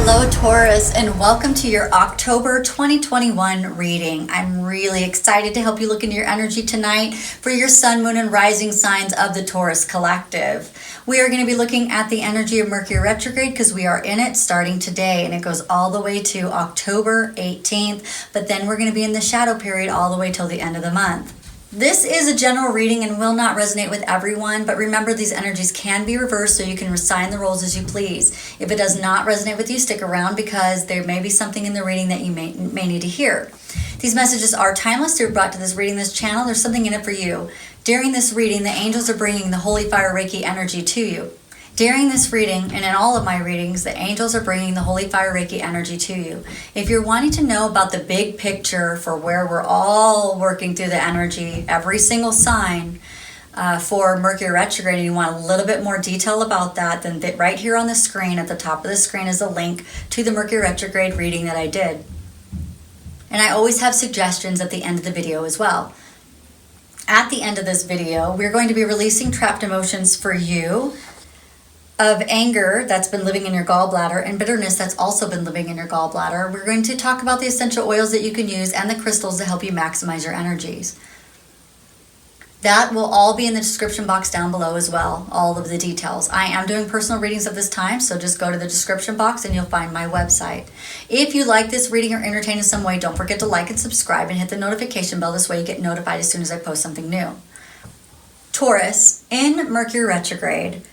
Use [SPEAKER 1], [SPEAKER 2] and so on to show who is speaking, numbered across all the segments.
[SPEAKER 1] Hello Taurus, and welcome to your October 2021 reading. I'm really excited to help you look into your energy tonight for your sun, moon, and rising signs of the Taurus collective. We are going to be looking at the energy of Mercury retrograde because we are in it starting today, and it goes all the way to October 18th, but then we're going to be in the shadow period all the way till the end of the month. This is a general reading and will not resonate with everyone, but remember these energies can be reversed so you can assign the roles as you please. If it does not resonate with you, stick around because there may be something in the reading that you may need to hear. These messages are timeless. They're brought to this reading, this channel. There's something in it for you. During this reading, the angels are bringing the Holy Fire Reiki energy to you. During this reading, and in all of my readings, the angels are bringing the Holy Fire Reiki energy to you. If you're wanting to know about the big picture for where we're all working through the energy, every single sign for Mercury retrograde, and you want a little bit more detail about that, then right here on the screen, at the top of the screen, is a link to the Mercury retrograde reading that I did. And I always have suggestions at the end of the video as well. At the end of this video, we're going to be releasing trapped emotions for you, of anger that's been living in your gallbladder and bitterness that's also been living in your gallbladder. We're going to talk about the essential oils that you can use and the crystals to help you maximize your energies. That will all be in the description box down below as well, all of the details. I am doing personal readings at this time, so just go to the description box and you'll find my website. If you like this reading or entertain in some way, don't forget to like and subscribe and hit the notification bell. This way you get notified as soon as I post something new. Taurus, in Mercury retrograde,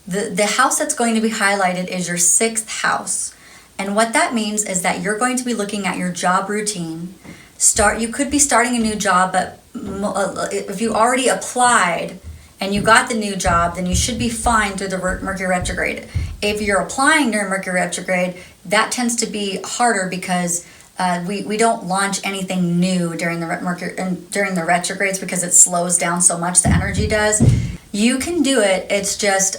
[SPEAKER 1] the house that's going to be highlighted is your 6th house. And what that means is that you're going to be looking at your job routine. You could be starting a new job, but if you already applied and you got the new job, then you should be fine through the Mercury retrograde. If you're applying during Mercury retrograde, that tends to be harder because we don't launch anything new during the retrogrades because it slows down so much. The energy does. You can do it. It's just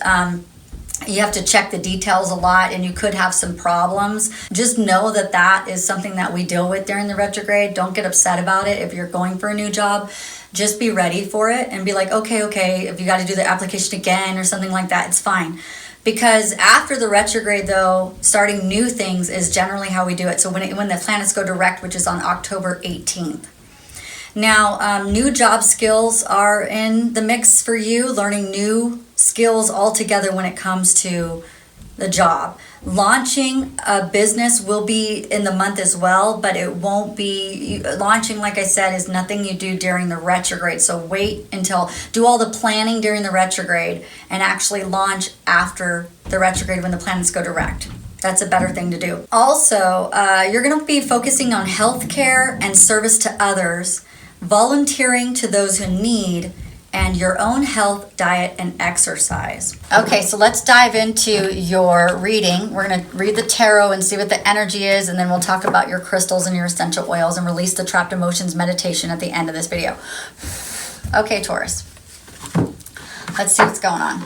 [SPEAKER 1] you have to check the details a lot, and you could have some problems. Just know that that is something that we deal with during the retrograde. Don't get upset about it if you're going for a new job. Just be ready for it and be like, okay. If you got to do the application again or something like that, it's fine. Because after the retrograde, though, starting new things is generally how we do it. So when the planets go direct, which is on October 18th. Now, new job skills are in the mix for you, learning new skills altogether when it comes to the job. Launching a business will be in the month as well, but it won't be, launching, like I said, is nothing you do during the retrograde. So do all the planning during the retrograde and actually launch after the retrograde when the planets go direct. That's a better thing to do. Also, you're going to be focusing on healthcare and service to others, volunteering to those who need, and your own health, diet, and exercise. Okay, so let's dive into your reading. We're going to read the tarot and see what the energy is, and then we'll talk about your crystals and your essential oils and release the trapped emotions meditation at the end of this video. Okay, Taurus. Let's see what's going on.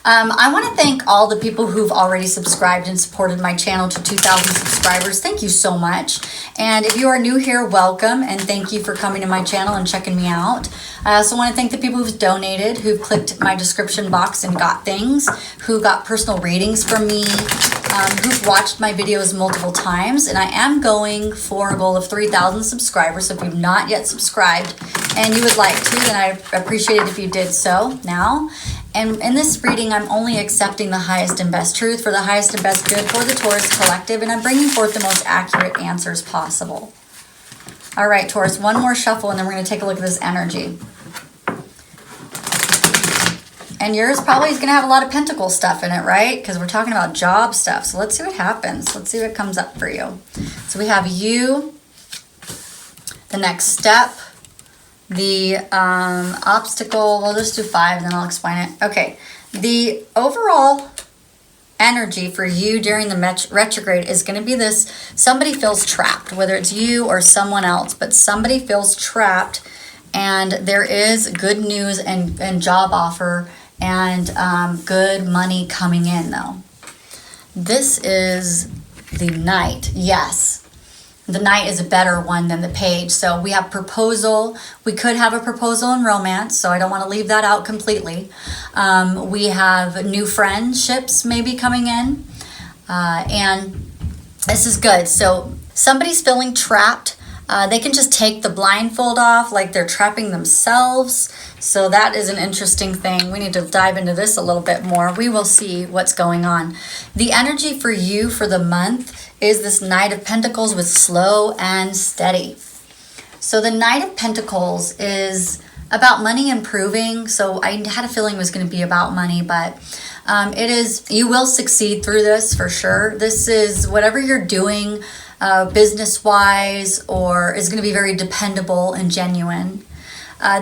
[SPEAKER 1] I want to thank all the people who've already subscribed and supported my channel to 2,000 subscribers. Thank you so much. And if you are new here, welcome, and thank you for coming to my channel and checking me out. I also want to thank the people who've donated, who've clicked my description box and got things, who got personal readings from me, who've watched my videos multiple times. And I am going for a goal of 3,000 subscribers. So if you've not yet subscribed and you would like to, then I appreciate it if you did so now. And in this reading, I'm only accepting the highest and best truth for the highest and best good for the Taurus collective, and I'm bringing forth the most accurate answers possible. All right, Taurus, one more shuffle, and then we're going to take a look at this energy. And yours probably is going to have a lot of pentacle stuff in it, right? Because we're talking about job stuff. So let's see what happens. Let's see what comes up for you. So we have you, the next step, the obstacle. We'll just do 5 and then I'll explain it. Okay, the overall energy for you during the retrograde is going to be this: somebody feels trapped, whether it's you or someone else, but somebody feels trapped, and there is good news and job offer and good money coming in, though. This is the Knight. Yes. the Knight is a better one than the Page. So we have proposal. We could have a proposal in romance, so I don't want to leave that out completely. We have new friendships maybe coming in. And this is good. So somebody's feeling trapped. They can just take the blindfold off like they're trapping themselves. So that is an interesting thing. We need to dive into this a little bit more. We will see what's going on. The energy for you for the month is this Knight of Pentacles with slow and steady. So the Knight of Pentacles is about money improving. So I had a feeling it was going to be about money, but it is, you will succeed through this for sure. This is whatever you're doing business-wise, or is going to be very dependable and genuine.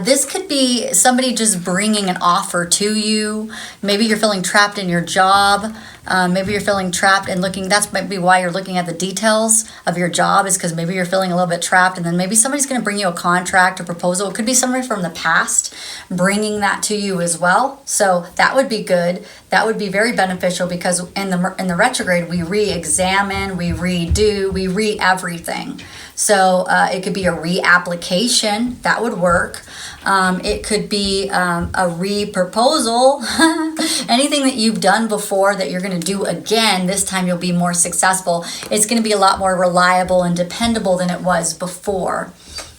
[SPEAKER 1] This could be somebody just bringing an offer to you. Maybe you're feeling trapped in your job. Maybe you're feeling trapped and looking, that's maybe why you're looking at the details of your job, is because maybe you're feeling a little bit trapped, and then maybe somebody's going to bring you a contract or proposal. It could be somebody from the past bringing that to you as well. So that would be good. That would be very beneficial, because in the retrograde, we re-examine, we redo, we re-everything. So it could be a reapplication. That would work. It could be a re-proposal. Anything that you've done before that you're going to do again, this time you'll be more successful. It's going to be a lot more reliable and dependable than it was before.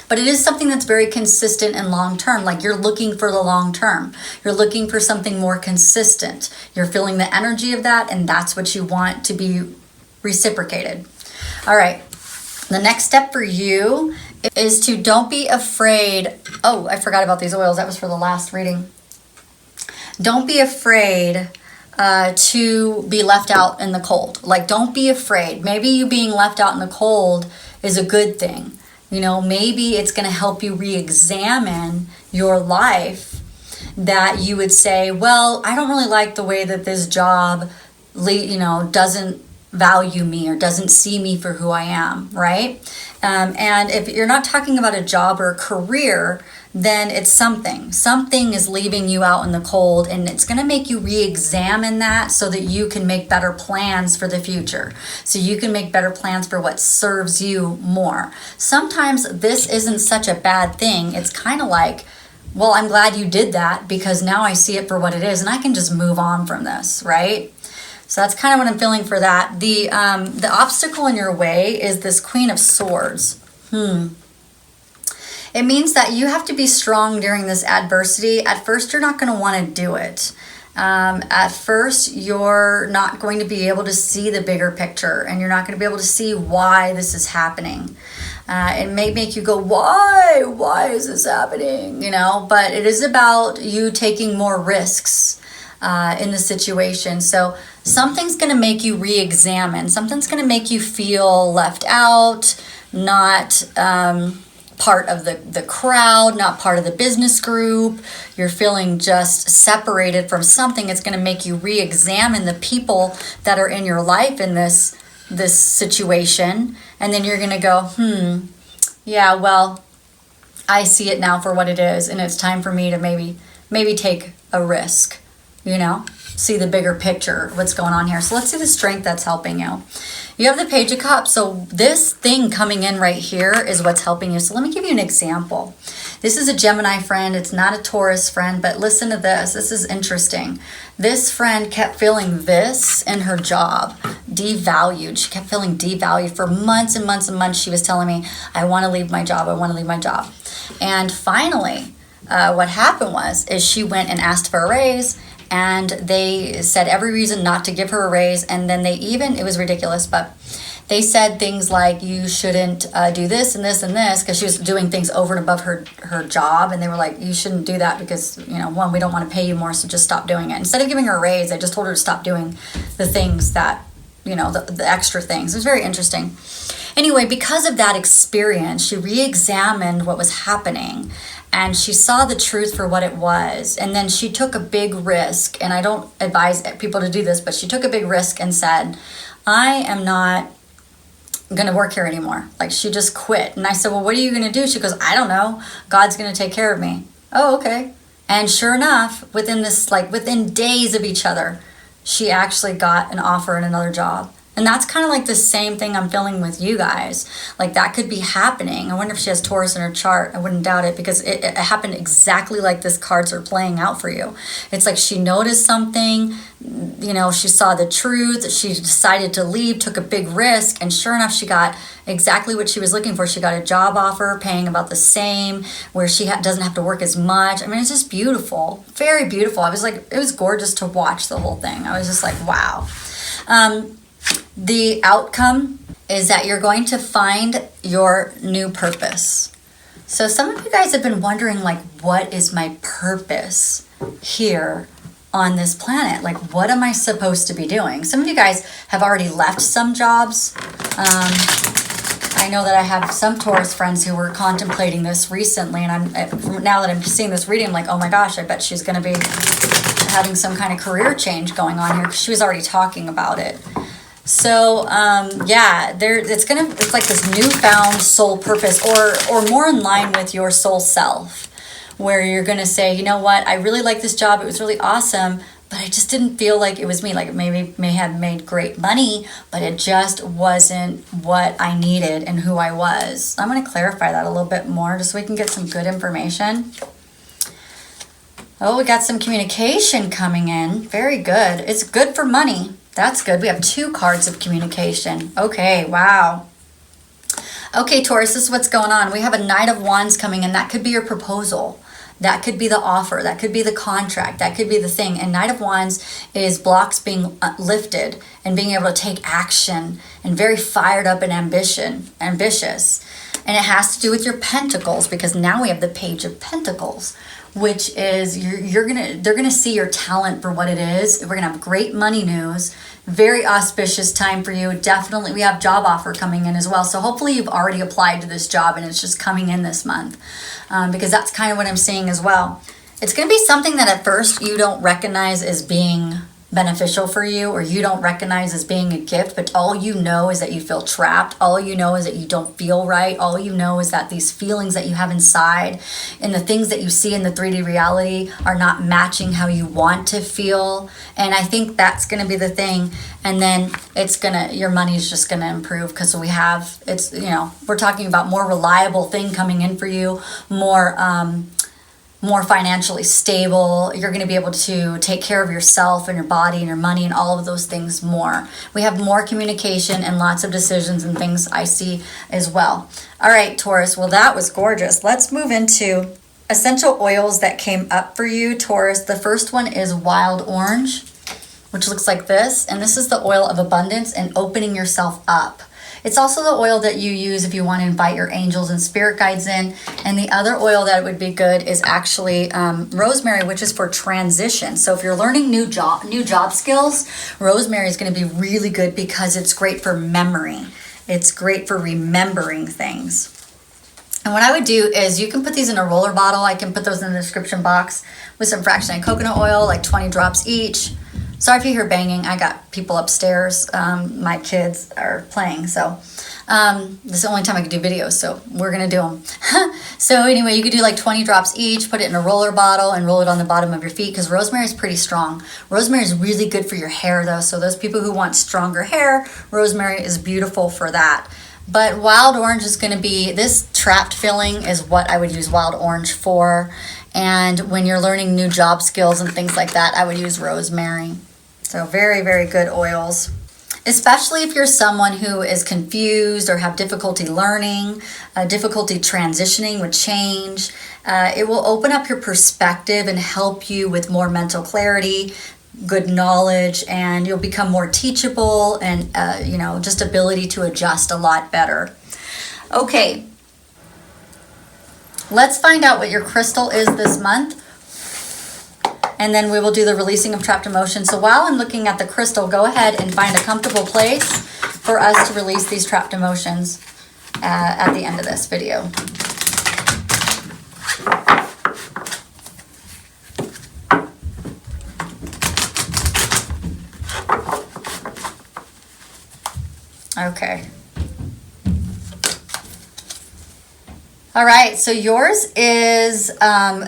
[SPEAKER 1] But it is something that's very consistent and long-term. Like, you're looking for the long-term. You're looking for something more consistent. You're feeling the energy of that, and that's what you want to be reciprocated. All right. The next step for you is to don't be afraid. Oh, I forgot about these oils. That was for the last reading. Don't be afraid to be left out in the cold. Like, don't be afraid. Maybe you being left out in the cold is a good thing. You know, maybe it's going to help you re-examine your life, that you would say, well, I don't really like the way that this job, doesn't value me or doesn't see me for who I am, right? And if you're not talking about a job or a career, then it's something. Something is leaving you out in the cold, and it's going to make you re-examine that so that you can make better plans for the future. So you can make better plans for what serves you more. Sometimes this isn't such a bad thing. It's kind of like, well, I'm glad you did that, because now I see it for what it is and I can just move on from this, right? So that's kind of what I'm feeling for that. The obstacle in your way is this Queen of Swords. It means that you have to be strong during this adversity. At first, you're not going to want to do it. At first, you're not going to be able to see the bigger picture, and you're not going to be able to see why this is happening. It may make you go, why? Why is this happening? But it is about you taking more risks in the situation. So something's going to make you re-examine. Something's going to make you feel left out, not part of the crowd, not part of the business group. You're feeling just separated from something. It's going to make you re-examine the people that are in your life in this situation. And then you're going to go, yeah, well, I see it now for what it is, and it's time for me to maybe take a risk, see the bigger picture of what's going on here. So let's see the strength that's helping you. You have the Page of Cups. So this thing coming in right here is what's helping you. So let me give you an example. This is a Gemini friend. It's not a Taurus friend, but listen to this. This is interesting. This friend kept feeling this in her job, devalued. She kept feeling devalued for months and months and months. She was telling me, I want to leave my job. I want to leave my job. And finally, what happened is she went and asked for a raise, and they said every reason not to give her a raise. And then it was ridiculous, but they said things like, you shouldn't do this and this and this, because she was doing things over and above her job. And they were like, you shouldn't do that because, one, we don't want to pay you more, so just stop doing it. Instead of giving her a raise, they just told her to stop doing the things that, the extra things. It was very interesting. Anyway, because of that experience, she re-examined what was happening, and she saw the truth for what it was. And then she took a big risk, and I don't advise people to do this, but she took a big risk and said, I am not going to work here anymore. Like, she just quit. And I said, well, what are you going to do? She goes, I don't know. God's going to take care of me. Oh, okay. And sure enough, within days of each other, she actually got an offer in another job. And that's kind of like the same thing I'm feeling with you guys. Like that could be happening. I wonder if she has Taurus in her chart. I wouldn't doubt it, because it happened exactly like this cards are playing out for you. It's like she noticed something, you know, she saw the truth, she decided to leave, took a big risk, and sure enough, she got exactly what she was looking for. She got a job offer paying about the same, where she doesn't have to work as much. I mean, it's just beautiful, very beautiful. I was like, it was gorgeous to watch the whole thing. I was just like, wow. The outcome is that you're going to find your new purpose. So some of you guys have been wondering, like, what is my purpose here on this planet? Like, what am I supposed to be doing? Some of you guys have already left some jobs. I know that I have some Taurus friends who were contemplating this recently, and now that I'm seeing this reading, I'm like, oh my gosh, I bet she's going to be having some kind of career change going on here, because she was already talking about it. So yeah, it's like this newfound soul purpose, or more in line with your soul self, where you're gonna say, you know what, I really like this job, it was really awesome, but I just didn't feel like it was me. Like, it may have made great money, but it just wasn't what I needed and who I was. I'm gonna clarify that a little bit more, just so we can get some good information. Oh, we got some communication coming in. Very good. It's good for money. That's good. We have 2 cards of communication. Okay, wow. Okay, Taurus, this is what's going on. We have a Knight of Wands coming in. That could be your proposal. That could be the offer. That could be the contract. That could be the thing. And Knight of Wands is blocks being lifted and being able to take action, and very fired up and ambitious. And it has to do with your pentacles, because now we have the Page of Pentacles, which is they're gonna see your talent for what it is. We're gonna have great money news, very auspicious time for you. Definitely, we have job offer coming in as well. So hopefully you've already applied to this job and it's just coming in this month, because that's kind of what I'm seeing as well. It's gonna be something that at first you don't recognize as being beneficial for you, or you don't recognize as being a gift, but all you know is that you feel trapped. All you know is that you don't feel right. All you know is that these feelings that you have inside and the things that you see in the 3D reality are not matching how you want to feel. And I think that's going to be the thing. And then your money is just going to improve, because we're talking about more reliable thing coming in for you, more financially stable. You're going to be able to take care of yourself and your body and your money and all of those things more. We have more communication and lots of decisions and things I see as well. All right, Taurus. Well, that was gorgeous. Let's move into essential oils that came up for you, Taurus. The first one is wild orange, which looks like this. And this is the oil of abundance and opening yourself up. It's also the oil that you use if you want to invite your angels and spirit guides in. And the other oil that would be good is actually rosemary, which is for transition. So if you're learning new job skills, rosemary is going to be really good, because it's great for memory. It's great for remembering things. And what I would do is, you can put these in a roller bottle. I can put those in the description box with some fractionated coconut oil, like 20 drops each. Sorry if you hear banging. I got people upstairs. My kids are playing, so this is the only time I can do videos, so we're going to do them. So anyway, you could do like 20 drops each, put it in a roller bottle, and roll it on the bottom of your feet, because rosemary is pretty strong. Rosemary is really good for your hair, though, so those people who want stronger hair, rosemary is beautiful for that. But wild orange is going to be, this trapped feeling is what I would use wild orange for. And when you're learning new job skills and things like that, I would use rosemary. So very, very good oils, especially if you're someone who is confused or have difficulty learning, difficulty transitioning with change. It will open up your perspective and help you with more mental clarity, good knowledge, and you'll become more teachable and, just ability to adjust a lot better. Okay, let's find out what your crystal is this month. And then we will do the releasing of trapped emotions. So while I'm looking at the crystal, go ahead and find a comfortable place for us to release these trapped emotions at the end of this video. Okay. All right, so yours is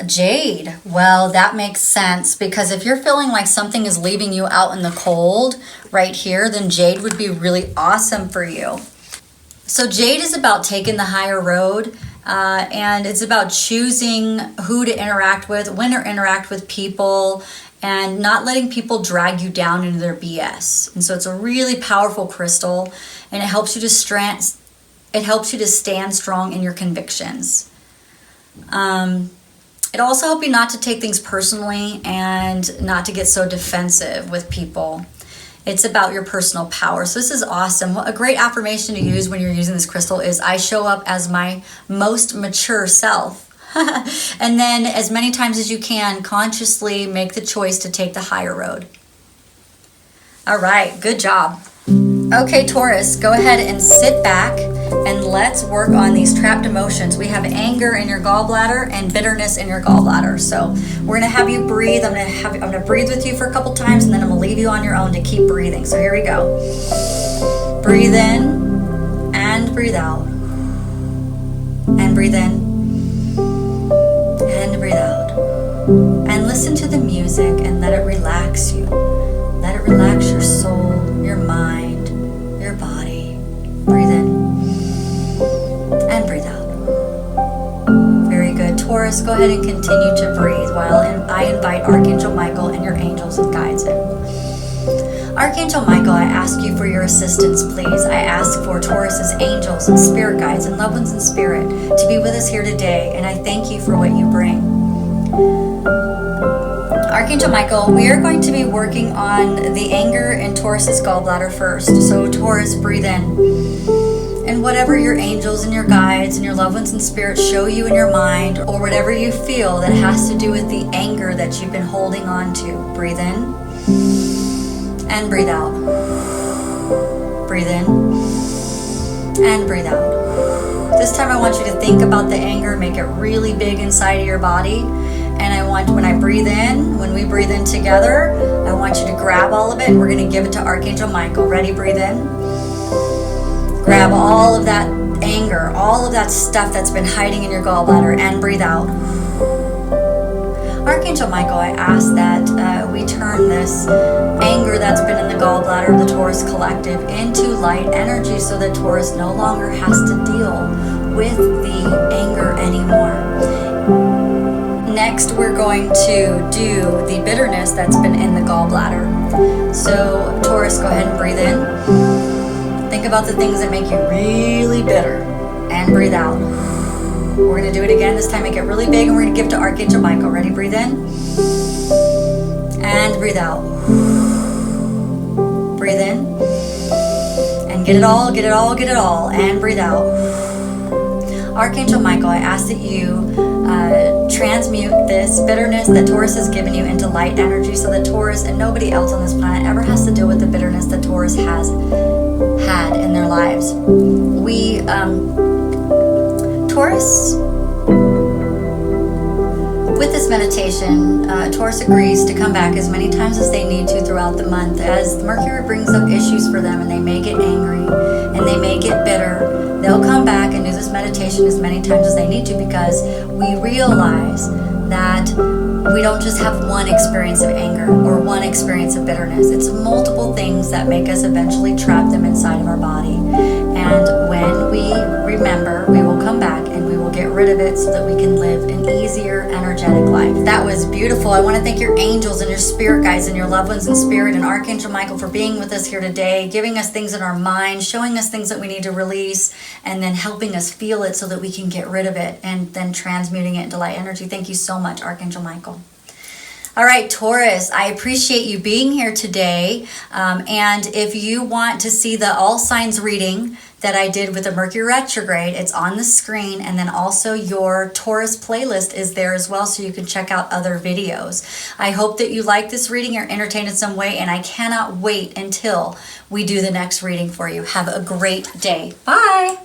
[SPEAKER 1] Jade. Well, that makes sense because if you're feeling like something is leaving you out in the cold right here, then Jade would be really awesome for you. So Jade is about taking the higher road, and it's about choosing who to interact with, when to interact with people, and not letting people drag you down into their BS. And so it's a really powerful crystal, and it helps you to stand strong in your convictions. It also helps you not to take things personally and not to get so defensive with people. It's about your personal power. So this is awesome. A great affirmation to use when you're using this crystal is, I show up as my most mature self. And then as many times as you can, consciously make the choice to take the higher road. All right, good job. Okay, Taurus, go ahead and sit back and let's work on these trapped emotions. We have anger in your gallbladder and bitterness in your gallbladder. So we're gonna have you breathe. I'm gonna breathe with you for a couple times, and then I'm gonna leave you on your own to keep breathing. So here we go. Breathe in and breathe out. And breathe in and breathe out. And listen to the music and let it relax you. Let it relax your soul, your mind, your body. Breathe in and breathe out. Very good. Taurus, go ahead and continue to breathe while I invite Archangel Michael and your angels and guides in. Archangel Michael, I ask you for your assistance, please. I ask for Taurus's angels and spirit guides and loved ones in spirit to be with us here today, and I thank you for what you bring. Archangel Michael, we are going to be working on the anger in Taurus's gallbladder first. So Taurus, breathe in. And whatever your angels and your guides and your loved ones in spirit show you in your mind, or whatever you feel that has to do with the anger that you've been holding on to, breathe in and breathe out. Breathe in and breathe out. This time I want you to think about the anger, make it really big inside of your body. And I want, when I breathe in, when we breathe in together, I want you to grab all of it and we're going to give it to Archangel Michael. Ready? Breathe in. Grab all of that anger, all of that stuff that's been hiding in your gallbladder, and breathe out. Archangel Michael, I ask that we turn this anger that's been in the gallbladder of the Taurus collective into light energy so that Taurus no longer has to deal with the anger anymore. Next, we're going to do the bitterness that's been in the gallbladder. So, Taurus, go ahead and breathe in. Think about the things that make you really bitter, and breathe out. We're going to do it again. This time, make it really big, and we're going to give to Archangel Michael. Ready? Breathe in. And breathe out. Breathe in. And get it all, get it all, get it all. And breathe out. Archangel Michael, I ask that you transmute this bitterness that Taurus has given you into light energy so that Taurus and nobody else on this planet ever has to deal with the bitterness that Taurus has had in their lives. Taurus, with this meditation, Taurus agrees to come back as many times as they need to throughout the month, as Mercury brings up issues for them and they may get angry and they may get bitter. They'll come back and do this meditation as many times as they need to, because we realize that we don't just have one experience of anger or one experience of bitterness. It's multiple things that make us eventually trap them inside of our body. And when we remember, we will come back and we will get rid of it so that we can live an easier, energetic life. That was beautiful. I want to thank your angels and your spirit guides and your loved ones in spirit and Archangel Michael for being with us here today, giving us things in our mind, showing us things that we need to release, and then helping us feel it so that we can get rid of it, and then transmuting it into light energy. Thank you so much, Archangel Michael. All right, Taurus, I appreciate you being here today. And if you want to see the all signs reading that I did with the Mercury retrograde, it's on the screen. And then also your Taurus playlist is there as well, so you can check out other videos. I hope that you like this reading, you're entertained in some way, and I cannot wait until we do the next reading for you. Have a great day. Bye.